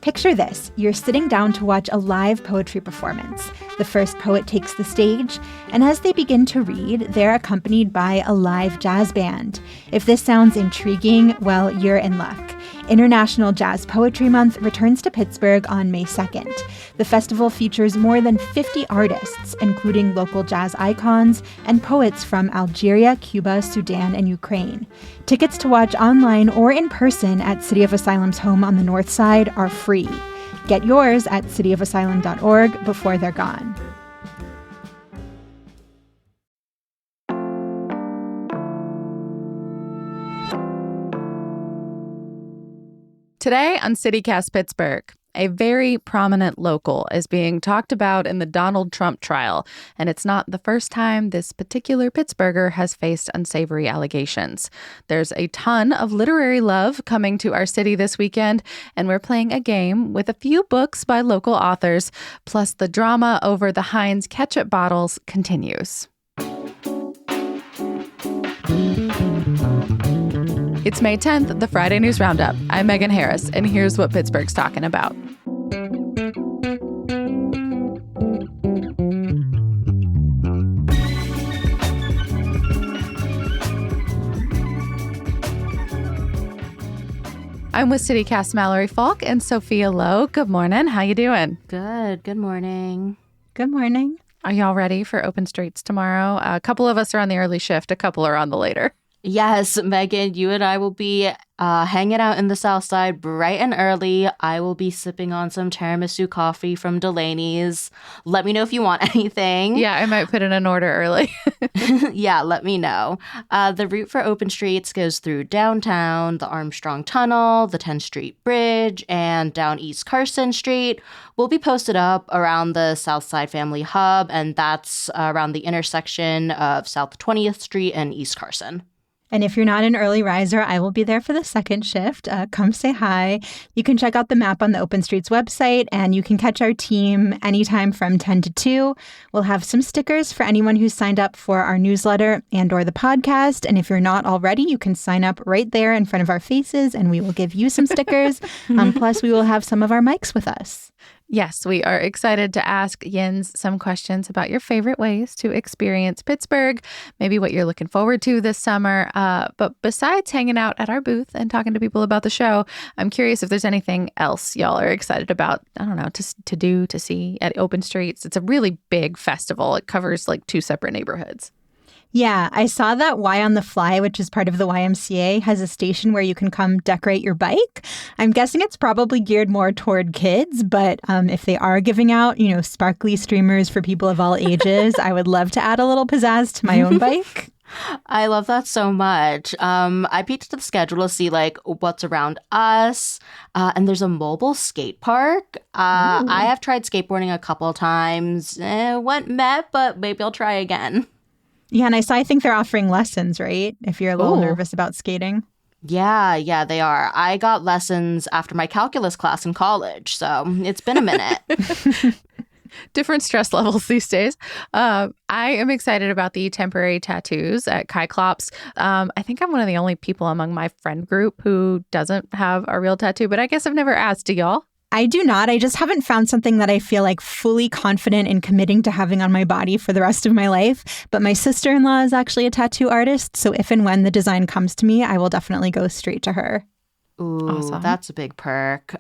Picture this. You're sitting down to watch a live poetry performance. The first poet takes the stage, and as they begin to read, they're accompanied by a live jazz band. If this sounds intriguing, well, you're in luck. International Jazz Poetry Month returns to Pittsburgh on May 2nd. The festival features more than 50 artists, including local jazz icons and poets from Algeria, Cuba, Sudan, and Ukraine. Tickets to watch online or in person at City of Asylum's home on the north side are free. Get yours at cityofasylum.org before they're gone. Today on CityCast Pittsburgh, a very prominent local is being talked about in the Donald Trump trial, and it's not the first time this particular Pittsburgher has faced unsavory allegations. There's a ton of literary love coming to our city this weekend, and we're playing a game with a few books by local authors, plus the drama over the Heinz ketchup bottles continues. It's May 10th, the Friday News Roundup. I'm Megan Harris, and here's what Pittsburgh's talking about. I'm with CityCast Mallory Falk and Sophia Lowe. Good morning. How you doing? Good. Good morning. Good morning. Are y'all ready for Open Streets tomorrow? A couple of us are on the early shift. A couple are on the later. Yes, Megan, you and I will be hanging out in the South Side bright and early. I will be sipping on some tiramisu coffee from Delaney's. Let me know if you want anything. Yeah, I might put in an order early. Yeah, let me know. The route for Open Streets goes through downtown, the Armstrong Tunnel, the 10th Street Bridge, and down East Carson Street. We'll be posted up around the South Side Family Hub, and that's around the intersection of South 20th Street and East Carson. And if you're not an early riser, I will be there for the second shift. Come say hi. You can check out the map on the Open Streets website, and you can catch our team anytime from 10 to 2. We'll have some stickers for anyone who's signed up for our newsletter and or the podcast. And if you're not already, you can sign up right there in front of our faces, and we will give you some stickers. Plus, we will have some of our mics with us. Yes, we are excited to ask Yins some questions about your favorite ways to experience Pittsburgh, maybe what you're looking forward to this summer. But besides hanging out at our booth and talking to people about the show, I'm curious if there's anything else y'all are excited about, I don't know, to do, to see at Open Streets. It's a really big festival. It covers like 2 separate neighborhoods. Yeah, I saw that Y on the Fly, which is part of the YMCA, has a station where you can come decorate your bike. I'm guessing it's probably geared more toward kids, but if they are giving out, sparkly streamers for people of all ages, I would love to add a little pizzazz to my own bike. I love that so much. I peeked to the schedule to see what's around us, and there's a mobile skate park. I have tried skateboarding a couple of times. Went meh, but maybe I'll try again. Yeah, and I think they're offering lessons, right? If you're a little nervous about skating. Yeah, they are. I got lessons after my calculus class in college, so it's been a minute. Different stress levels these days. I am excited about the temporary tattoos at Cyclops. I think I'm one of the only people among my friend group who doesn't have a real tattoo, but I guess I've never asked. Do y'all? I do not. I just haven't found something that I feel like fully confident in committing to having on my body for the rest of my life. But my sister-in-law is actually a tattoo artist, so if and when the design comes to me, I will definitely go straight to her. Ooh, awesome. That's a big perk.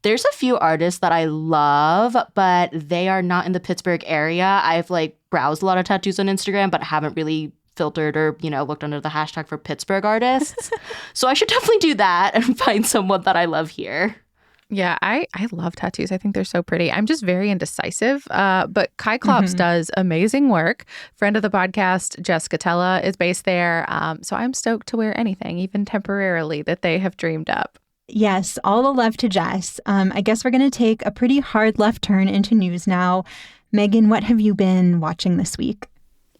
There's a few artists that I love, but they are not in the Pittsburgh area. I've browsed a lot of tattoos on Instagram, but haven't really filtered or, looked under the hashtag for Pittsburgh artists. So I should definitely do that and find someone that I love here. Yeah, I love tattoos. I think they're so pretty. I'm just very indecisive, but Cyclops does amazing work. Friend of the podcast, Jessica Tella, is based there. So I'm stoked to wear anything, even temporarily, that they have dreamed up. Yes, all the love to Jess. I guess we're going to take a pretty hard left turn into news now. Megan, what have you been watching this week?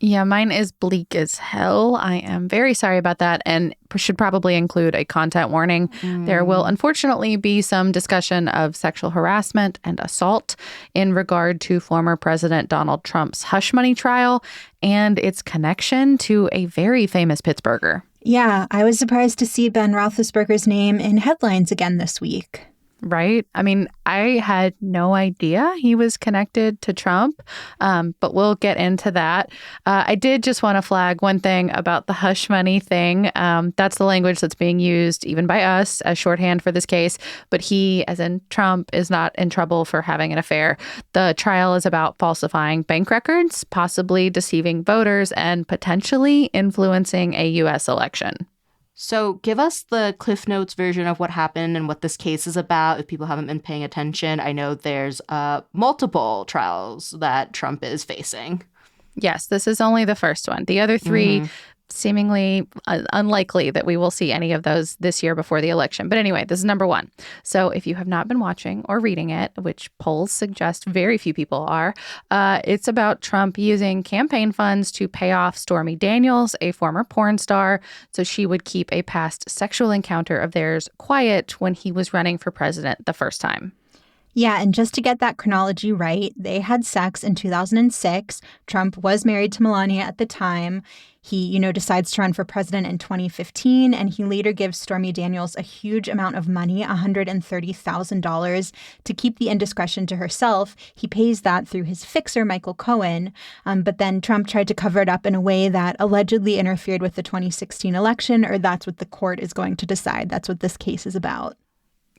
Yeah, mine is bleak as hell. I am very sorry about that and should probably include a content warning. There will unfortunately be some discussion of sexual harassment and assault in regard to former President Donald Trump's hush money trial and its connection to a very famous Pittsburgher. Yeah, I was surprised to see Ben Roethlisberger's name in headlines again this week. Right? I mean, I had no idea he was connected to Trump, but we'll get into that. I did just want to flag one thing about the hush money thing. That's the language that's being used even by us as shorthand for this case. But he, as in Trump, is not in trouble for having an affair. The trial is about falsifying bank records, possibly deceiving voters, and potentially influencing a U.S. election. So give us the Cliff Notes version of what happened and what this case is about if people haven't been paying attention. I know there's multiple trials that Trump is facing. Yes, this is only the first one. The other three, seemingly unlikely that we will see any of those this year before the election. But anyway, this is number one. So if you have not been watching or reading it, which polls suggest very few people are, it's about Trump using campaign funds to pay off Stormy Daniels, a former porn star, so she would keep a past sexual encounter of theirs quiet when he was running for president the first time. Yeah, and just to get that chronology right, they had sex in 2006. Trump was married to Melania at the time. He, decides to run for president in 2015, and he later gives Stormy Daniels a huge amount of money, $130,000, to keep the indiscretion to herself. He pays that through his fixer, Michael Cohen. But then Trump tried to cover it up in a way that allegedly interfered with the 2016 election, or that's what the court is going to decide. That's what this case is about.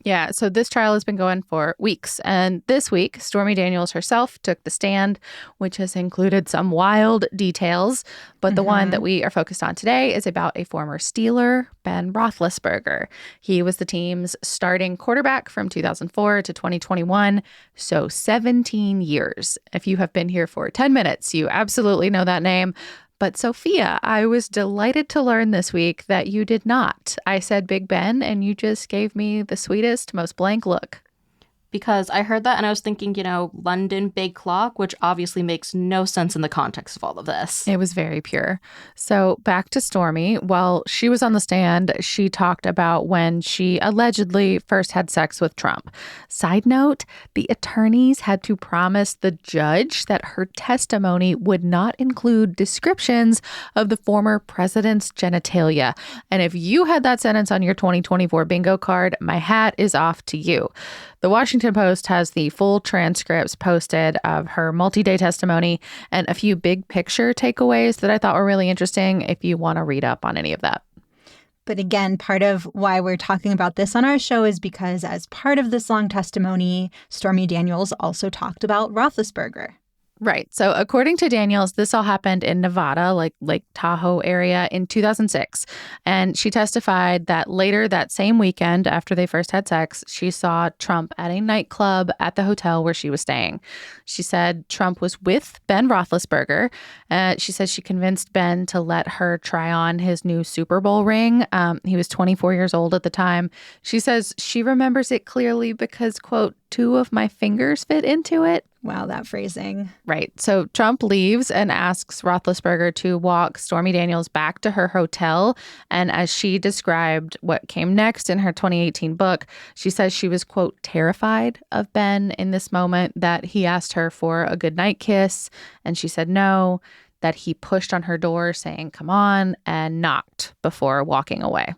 Yeah, so this trial has been going for weeks. And this week, Stormy Daniels herself took the stand, which has included some wild details. But the one that we are focused on today is about a former Steeler, Ben Roethlisberger. He was the team's starting quarterback from 2004 to 2021, so 17 years. If you have been here for 10 minutes, you absolutely know that name. But Sophia, I was delighted to learn this week that you did not. I said Big Ben, and you just gave me the sweetest, most blank look. Because I heard that and I was thinking, London Big Clock, which obviously makes no sense in the context of all of this. It was very pure. So back to Stormy. While she was on the stand, she talked about when she allegedly first had sex with Trump. Side note, the attorneys had to promise the judge that her testimony would not include descriptions of the former president's genitalia. And if you had that sentence on your 2024 bingo card, my hat is off to you. The Washington Post has the full transcripts posted of her multi-day testimony and a few big picture takeaways that I thought were really interesting if you want to read up on any of that. But again, part of why we're talking about this on our show is because as part of this long testimony, Stormy Daniels also talked about Roethlisberger. Right. So according to Daniels, this all happened in Nevada, like Lake Tahoe area in 2006. And she testified that later that same weekend after they first had sex, she saw Trump at a nightclub at the hotel where she was staying. She said Trump was with Ben Roethlisberger. She says she convinced Ben to let her try on his new Super Bowl ring. He was 24 years old at the time. She says she remembers it clearly because, quote, 2 of my fingers fit into it. Wow, that phrasing. Right. So Trump leaves and asks Roethlisberger to walk Stormy Daniels back to her hotel. And as she described what came next in her 2018 book, she says she was, quote, terrified of Ben in this moment, that he asked her for a goodnight kiss. And she said no, that he pushed on her door saying, come on, and knocked before walking away.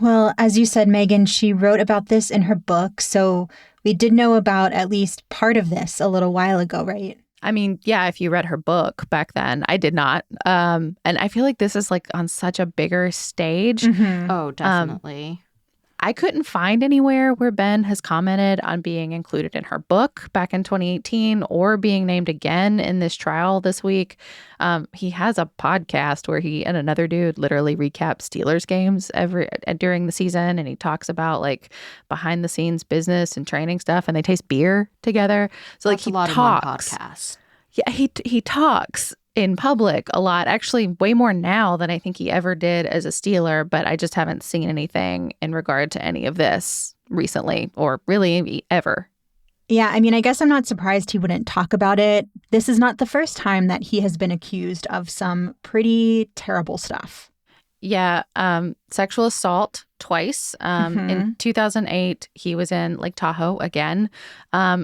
Well, as you said, Megan, she wrote about this in her book. So we did know about at least part of this a little while ago, right? I mean, yeah, if you read her book back then, I did not. And I feel like this is like on such a bigger stage. Oh, definitely. I couldn't find anywhere where Ben has commented on being included in her book back in 2018 or being named again in this trial this week. He has a podcast where he and another dude literally recap Steelers games during the season. And he talks about like behind the scenes business and training stuff, and they taste beer together. So That's like a lot he in one talks. podcast. Yeah, he talks in public a lot, actually way more now than I think he ever did as a Steeler, but I just haven't seen anything in regard to any of this recently or really ever. Yeah, I mean, I guess I'm not surprised he wouldn't talk about it. This is not the first time that he has been accused of some pretty terrible stuff. Yeah, sexual assault twice. In 2008, he was in Lake Tahoe again.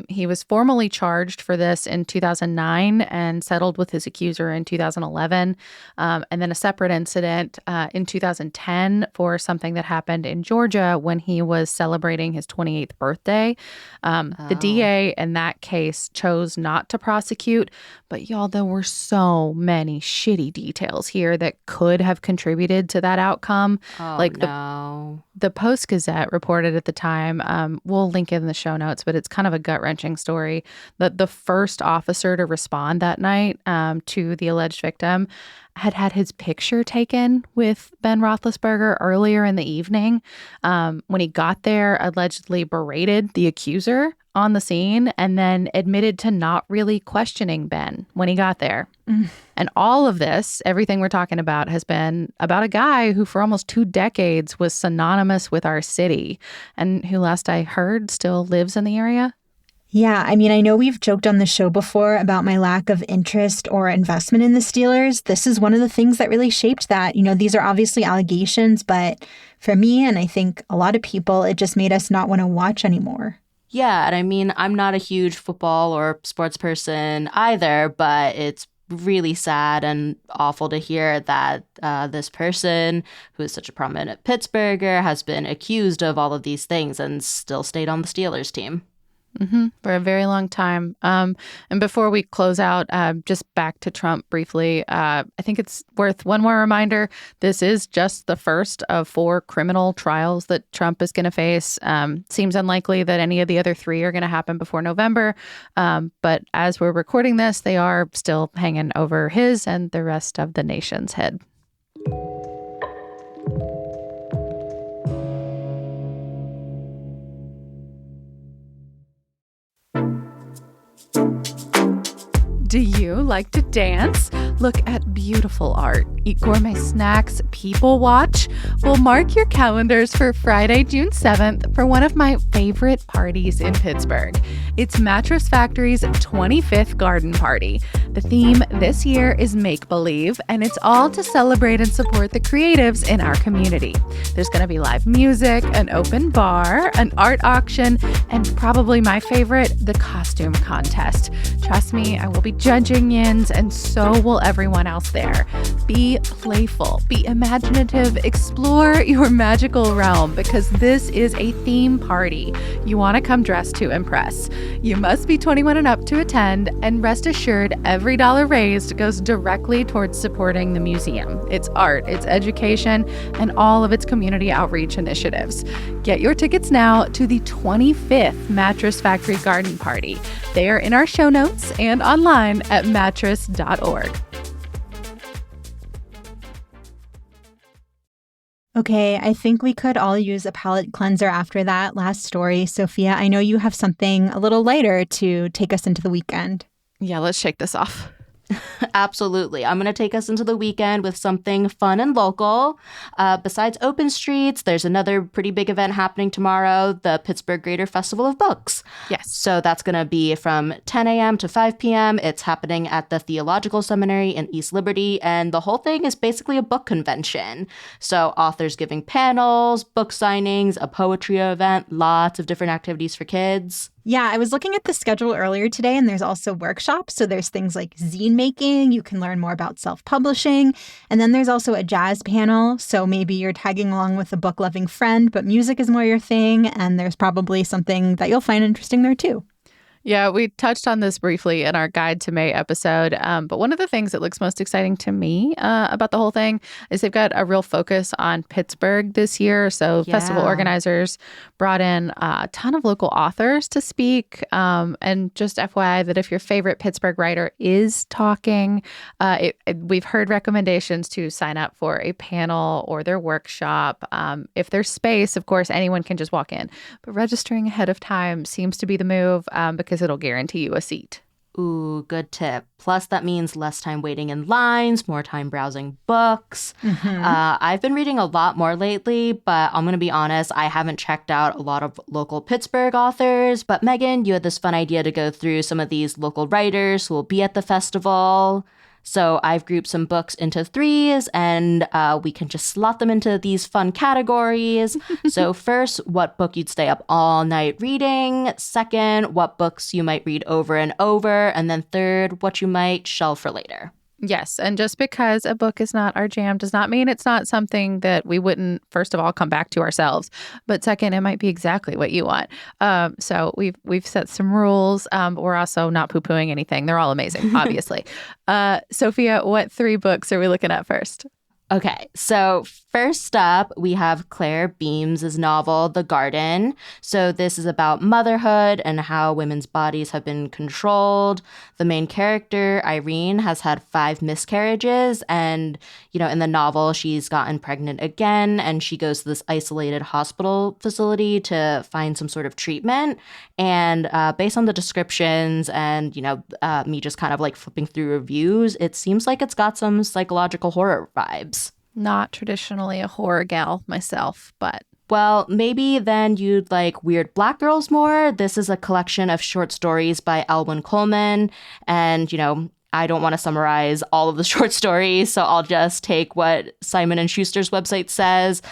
He was formally charged for this in 2009 and settled with his accuser in 2011. And then a separate incident in 2010 for something that happened in Georgia when he was celebrating his 28th birthday. The DA in that case chose not to prosecute. But y'all, there were so many shitty details here that could have contributed to that outcome. The Post-Gazette reported at the time, we'll link it in the show notes, but it's kind of a gut-wrenching story, that the first officer to respond that night to the alleged victim had his picture taken with Ben Roethlisberger earlier in the evening. When he got there, allegedly berated the accuser on the scene and then admitted to not really questioning Ben when he got there. And all of this, everything we're talking about, has been about a guy who for almost 2 decades was synonymous with our city and who, last I heard, still lives in the area. Yeah, I mean, I know we've joked on the show before about my lack of interest or investment in the Steelers. This is one of the things that really shaped that. You know, these are obviously allegations, but for me, and I think a lot of people, it just made us not want to watch anymore. Yeah, and I mean, I'm not a huge football or sports person either, but it's really sad and awful to hear that this person, who is such a prominent Pittsburgher, has been accused of all of these things and still stayed on the Steelers team. For a very long time. And before we close out, just back to Trump briefly, I think it's worth one more reminder. This is just the first of 4 criminal trials that Trump is going to face. Seems unlikely that any of the other 3 are going to happen before November. But as we're recording this, they are still hanging over his and the rest of the nation's head. Do you like to dance? Look at beautiful art, eat gourmet snacks, people watch? Well, mark your calendars for Friday, June 7th for one of my favorite parties in Pittsburgh. It's Mattress Factory's 25th garden party. The theme this year is make-believe, and it's all to celebrate and support the creatives in our community. There's going to be live music, an open bar, an art auction, and probably my favorite, the costume contest. Trust me, I will be judging yins, and so will everyone else there. Be playful, be imaginative, explore your magical realm, because this is a theme party. You want to come dressed to impress. You must be 21 and up to attend, and rest assured, every dollar raised goes directly towards supporting the museum, its art, its education, and all of its community outreach initiatives. Get your tickets now to the 25th Mattress Factory Garden Party. They are in our show notes and online at mattress.org. Okay, I think we could all use a palate cleanser after that last story. Sophia, I know you have something a little lighter to take us into the weekend. Yeah, let's shake this off. Absolutely. I'm going to take us into the weekend with something fun and local. Besides open streets, there's another pretty big event happening tomorrow, the Pittsburgh Festival of Books. Yes. So that's going to be from 10 a.m. to 5 p.m. It's happening at the Theological Seminary in East Liberty, and the whole thing is basically a book convention. So authors giving panels, book signings, a poetry event, lots of different activities for kids. Yeah, I was looking at the schedule earlier today, and there's also workshops. So there's things like zine making. You can learn more about self-publishing. And then there's also a jazz panel. So maybe you're tagging along with a book-loving friend, but music is more your thing. And there's probably something that you'll find interesting there, too. Yeah, we touched on this briefly in our Guide to May episode, but one of the things that looks most exciting to me about the whole thing is they've got a real focus on Pittsburgh this year. So festival organizers brought in a ton of local authors to speak. And just FYI that if your favorite Pittsburgh writer is talking, we've heard recommendations to sign up for a panel or their workshop. If there's space, of course, anyone can just walk in. But registering ahead of time seems to be the move because it'll guarantee you a seat. Ooh, good tip. Plus, that means less time waiting in lines, more time browsing books. I've been reading a lot more lately, but I'm going to be honest, I haven't checked out a lot of local Pittsburgh authors. But Megan, you had this fun idea to go through some of these local writers who will be at the festival. So I've grouped some books into threes, and we can just slot them into these fun categories. So first, what book you'd stay up all night reading. Second, what books you might read over and over. And then third, what you might shelve for later. Yes. And just because a book is not our jam does not mean it's not something that we wouldn't, first of all, come back to ourselves. But second, it might be exactly what you want. So we've set some rules, but we're also not poo-pooing anything. They're all amazing, obviously. Sophia, what 3 books are we looking at first? Okay, so first up, we have Claire Beams's novel, The Garden. So this is about motherhood and how women's bodies have been controlled. The main character, Irene, has had 5 miscarriages. And, in the novel, she's gotten pregnant again. And she goes to this isolated hospital facility to find some sort of treatment. And based on the descriptions and, me just kind of like flipping through reviews, it seems like it's got some psychological horror vibes. Not traditionally a horror gal myself, but... Well, maybe then you'd like Weird Black Girls more. This is a collection of short stories by Elwyn Coleman. And, I don't want to summarize all of the short stories, so I'll just take what Simon & Schuster's website says.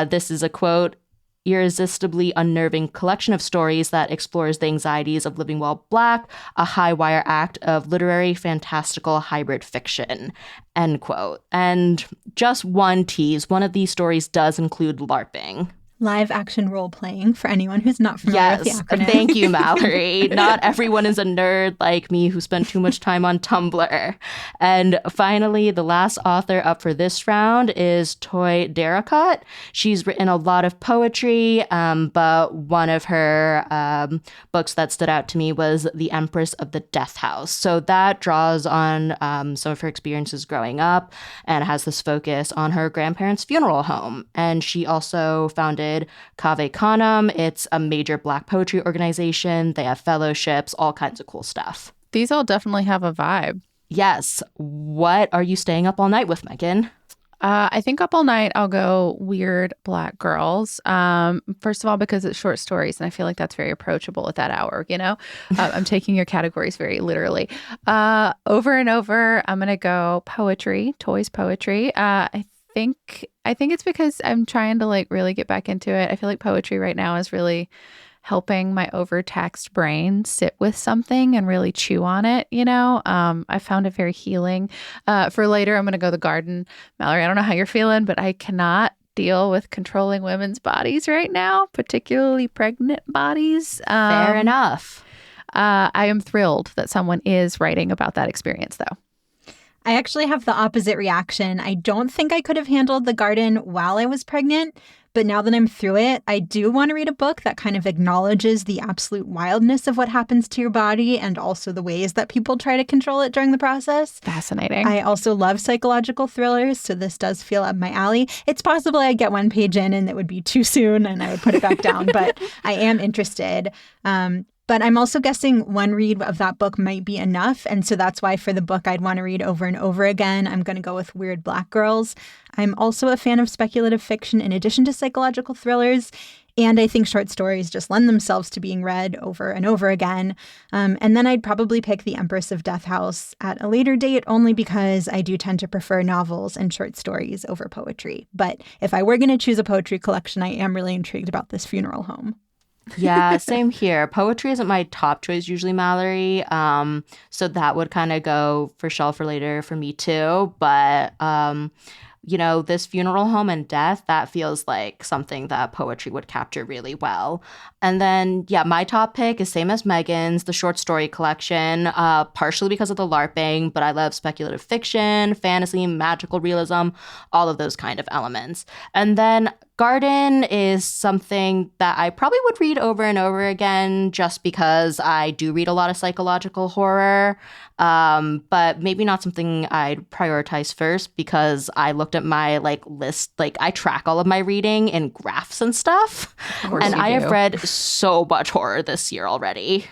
This is a quote, irresistibly unnerving collection of stories that explores the anxieties of living while Black, a high-wire act of literary fantastical hybrid fiction, end quote. And just one tease, one of these stories does include LARPing. Live action role playing for anyone who's not familiar with the acronym. Thank you, Mallory. Not everyone is a nerd like me who spent too much time on Tumblr. And finally, the last author up for this round is Toy Darracott. She's written a lot of poetry, but one of her books that stood out to me was The Empress of the Death House. So that draws on some of her experiences growing up and has this focus on her grandparents' funeral home. And she also founded Cave Canem. It's a major Black poetry organization. They have fellowships, all kinds of cool stuff. These all definitely have a vibe. Yes. What are you staying up all night with, Megan? I think up all night, I'll go Weird Black Girls. First of all, because it's short stories, and I feel like that's very approachable at that hour, I'm taking your categories very literally. Over and over, I'm going to go poetry, toys poetry. I think it's because I'm trying to like really get back into it. I feel like poetry right now is really helping my overtaxed brain sit with something and really chew on it, I found it very healing. For later, I'm going to go The Garden. Mallory, I don't know how you're feeling, but I cannot deal with controlling women's bodies right now, particularly pregnant bodies. Fair enough. I am thrilled that someone is writing about that experience, though. I actually have the opposite reaction. I don't think I could have handled The Garden while I was pregnant, but now that I'm through it, I do want to read a book that kind of acknowledges the absolute wildness of what happens to your body and also the ways that people try to control it during the process. Fascinating. I also love psychological thrillers, so this does feel up my alley. It's possible I'd get one page in and it would be too soon and I would put it back down, but I am interested. But I'm also guessing one read of that book might be enough. And so that's why for the book I'd want to read over and over again, I'm going to go with Weird Black Girls. I'm also a fan of speculative fiction in addition to psychological thrillers. And I think short stories just lend themselves to being read over and over again. And then I'd probably pick The Empress of Death House at a later date, only because I do tend to prefer novels and short stories over poetry. But if I were going to choose a poetry collection, I am really intrigued about this funeral home. Yeah, same here. Poetry isn't my top choice usually, Mallory. So that would kind of go for shelf for later for me too. But, this funeral home and death, that feels like something that poetry would capture really well. And then, my top pick is same as Megan's, the short story collection, partially because of the LARPing, but I love speculative fiction, fantasy, magical realism, all of those kind of elements. And then Garden is something that I probably would read over and over again just because I do read a lot of psychological horror, but maybe not something I'd prioritize first because I looked at my list, I track all of my reading in graphs and stuff, and I have read so much horror this year already.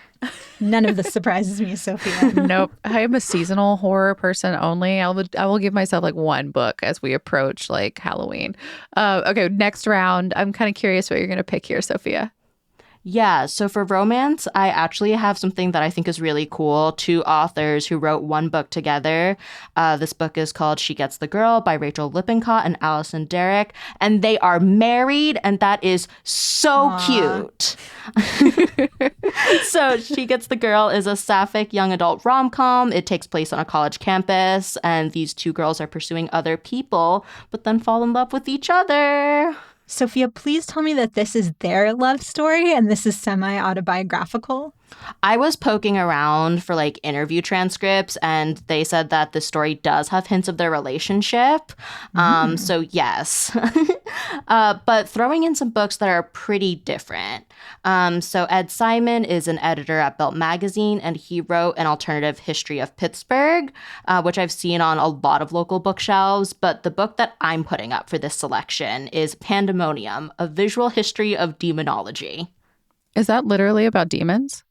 None of this surprises me, Sophia. Nope. I am a seasonal horror person only. I will give myself one book as we approach Halloween. Okay, next round. I'm kind of curious what you're going to pick here, Sophia. Yeah, so for romance, I actually have something that I think is really cool. Two authors who wrote one book together. This book is called She Gets the Girl by Rachel Lippincott and Allison Derrick. And they are married, and that is so cute. So She Gets the Girl is a sapphic young adult rom-com. It takes place on a college campus, and these two girls are pursuing other people, but then fall in love with each other. Sophia, please tell me that this is their love story and this is semi-autobiographical. I was poking around for like interview transcripts, and they said that the story does have hints of their relationship. So yes, but throwing in some books that are pretty different. So Ed Simon is an editor at Belt Magazine, and he wrote an alternative history of Pittsburgh, which I've seen on a lot of local bookshelves. But the book that I'm putting up for this selection is Pandemonium, A Visual History of Demonology. Is that literally about demons?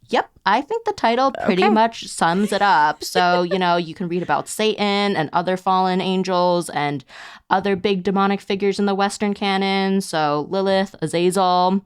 Yep, I think the title pretty much sums it up. So, you can read about Satan and other fallen angels and other big demonic figures in the Western canon. So Lilith, Azazel.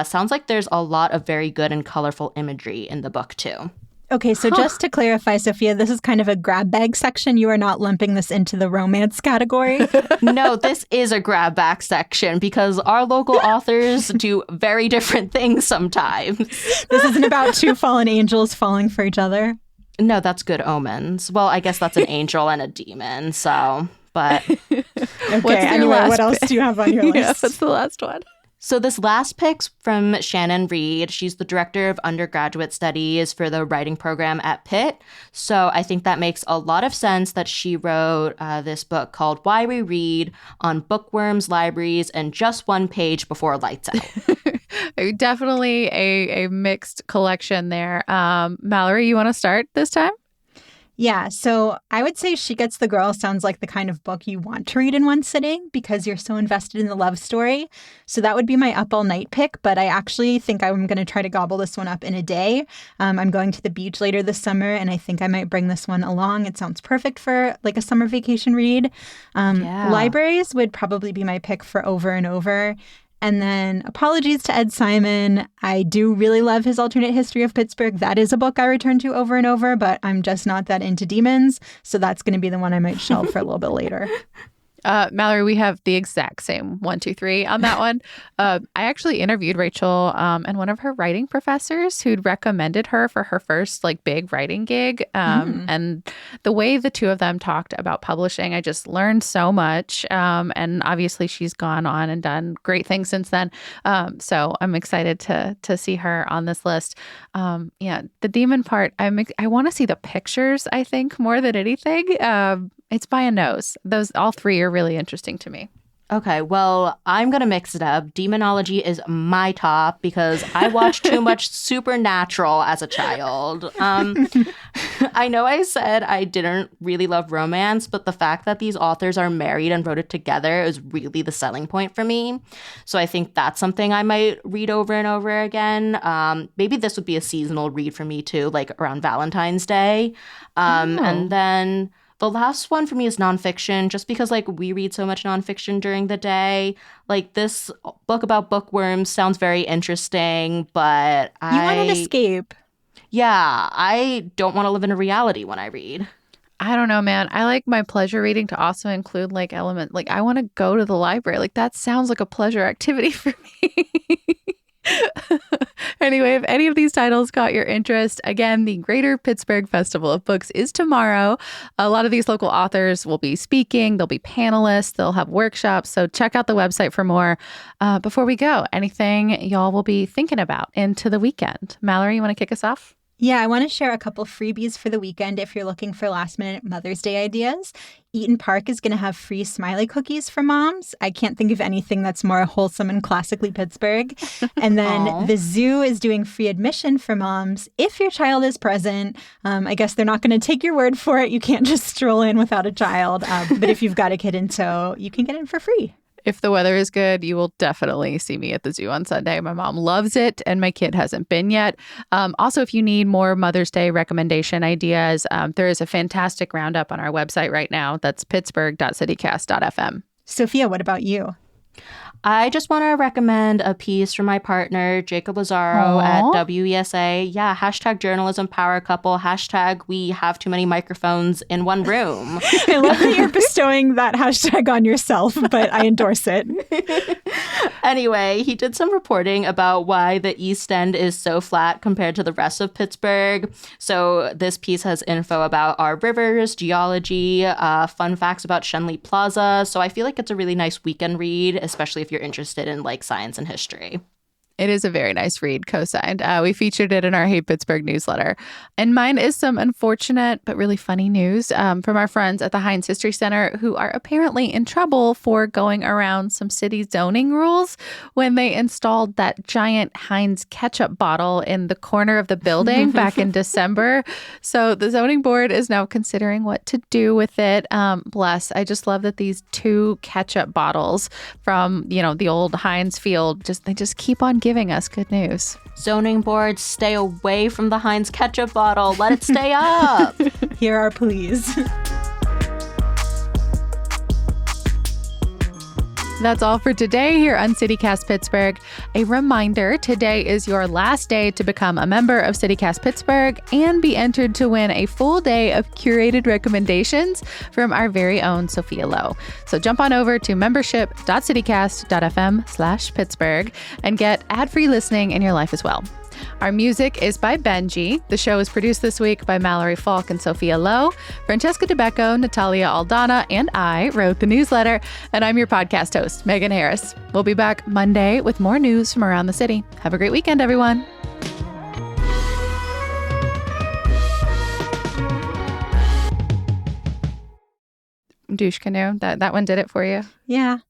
Sounds like there's a lot of very good and colorful imagery in the book, too. Okay, so just to clarify, Sophia, this is kind of a grab bag section. You are not lumping this into the romance category. No, this is a grab bag section because our local authors do very different things sometimes. This isn't about two fallen angels falling for each other. No, that's Good Omens. Well, I guess that's an angel and a demon, so, but... Okay, anyway, what else do you have on your list? Yeah, what's the last one? So this last pick's from Shannon Reed. She's the director of undergraduate studies for the writing program at Pitt. So I think that makes a lot of sense that she wrote this book called Why We Read on bookworms, libraries, and just one page before lights out. Definitely a mixed collection there. Mallory, you want to start this time? Yeah, so I would say She Gets the Girl sounds like the kind of book you want to read in one sitting because you're so invested in the love story. So that would be my up all night pick, but I actually think I'm going to try to gobble this one up in a day. I'm going to the beach later this summer, and I think I might bring this one along. It sounds perfect for like a summer vacation read. Libraries would probably be my pick for over and over. And then apologies to Ed Simon. I do really love his alternate history of Pittsburgh. That is a book I return to over and over, but I'm just not that into demons. So that's going to be the one I might shelve for a little bit later. Mallory, we have the exact same 1, 2, 3 on that one. I actually interviewed Rachel and one of her writing professors who'd recommended her for her first like big writing gig. And the way the two of them talked about publishing, I just learned so much. And obviously she's gone on and done great things since then. So I'm excited to see her on this list. The demon part, I want to see the pictures, I think, more than anything. It's by a nose. Those all three are really interesting to me. Okay, well, I'm going to mix it up. Demonology is my top because I watched too much Supernatural as a child. I know I said I didn't really love romance, but the fact that these authors are married and wrote it together is really the selling point for me. So I think that's something I might read over and over again. Maybe this would be a seasonal read for me too, like around Valentine's Day. And then... the last one for me is nonfiction, just because, like, we read so much nonfiction during the day. Like, this book about bookworms sounds very interesting, but You want an escape. Yeah, I don't want to live in a reality when I read. I don't know, man. I like my pleasure reading to also include, like, element. Like, I want to go to the library. Like, that sounds like a pleasure activity for me. Anyway, if any of these titles caught your interest, again, the Greater Pittsburgh Festival of Books is tomorrow. A lot of these local authors will be speaking. They'll be panelists. They'll have workshops. So check out the website for more. Before we go, anything y'all will be thinking about into the weekend? Mallory, you want to kick us off? Yeah, I want to share a couple freebies for the weekend if you're looking for last-minute Mother's Day ideas. Eaton Park is going to have free smiley cookies for moms. I can't think of anything that's more wholesome and classically Pittsburgh. And then the zoo is doing free admission for moms if your child is present. I guess they're not going to take your word for it. You can't just stroll in without a child. But if you've got a kid in tow, you can get in for free. If the weather is good, you will definitely see me at the zoo on Sunday. My mom loves it, and my kid hasn't been yet. Also, if you need more Mother's Day recommendation ideas, there is a fantastic roundup on our website right now. That's pittsburgh.citycast.fm. Sophia, what about you? I just want to recommend a piece from my partner, Jacob Lazaro at WESA. Yeah, hashtag journalism power couple, hashtag we have too many microphones in one room. I love that you're bestowing that hashtag on yourself, but I endorse it. Anyway, he did some reporting about why the East End is so flat compared to the rest of Pittsburgh. So this piece has info about our rivers, geology, fun facts about Shenley Plaza. So I feel like it's a really nice weekend read, especially if you're interested in like science and history. It is a very nice read, co-signed. We featured it in our Hey Pittsburgh newsletter. And mine is some unfortunate but really funny news from our friends at the Heinz History Center, who are apparently in trouble for going around some city zoning rules when they installed that giant Heinz ketchup bottle in the corner of the building back in December. So the zoning board is now considering what to do with it. Bless. I just love that these 2 ketchup bottles from, the old Heinz field, they just keep on giving us good news. Zoning boards, stay away from the Heinz ketchup bottle. Let it stay up. Here are pleas. That's all for today here on CityCast Pittsburgh. A reminder, today is your last day to become a member of CityCast Pittsburgh and be entered to win a full day of curated recommendations from our very own Sophia Lowe. So jump on over to membership.citycast.fm/Pittsburgh and get ad-free listening in your life as well. Our music is by Benji. The show is produced this week by Mallory Falk and Sophia Lowe. Francesca DeBecco, Natalia Aldana, and I wrote the newsletter. And I'm your podcast host, Megan Harris. We'll be back Monday with more news from around the city. Have a great weekend, everyone. Douche canoe. That one did it for you? Yeah.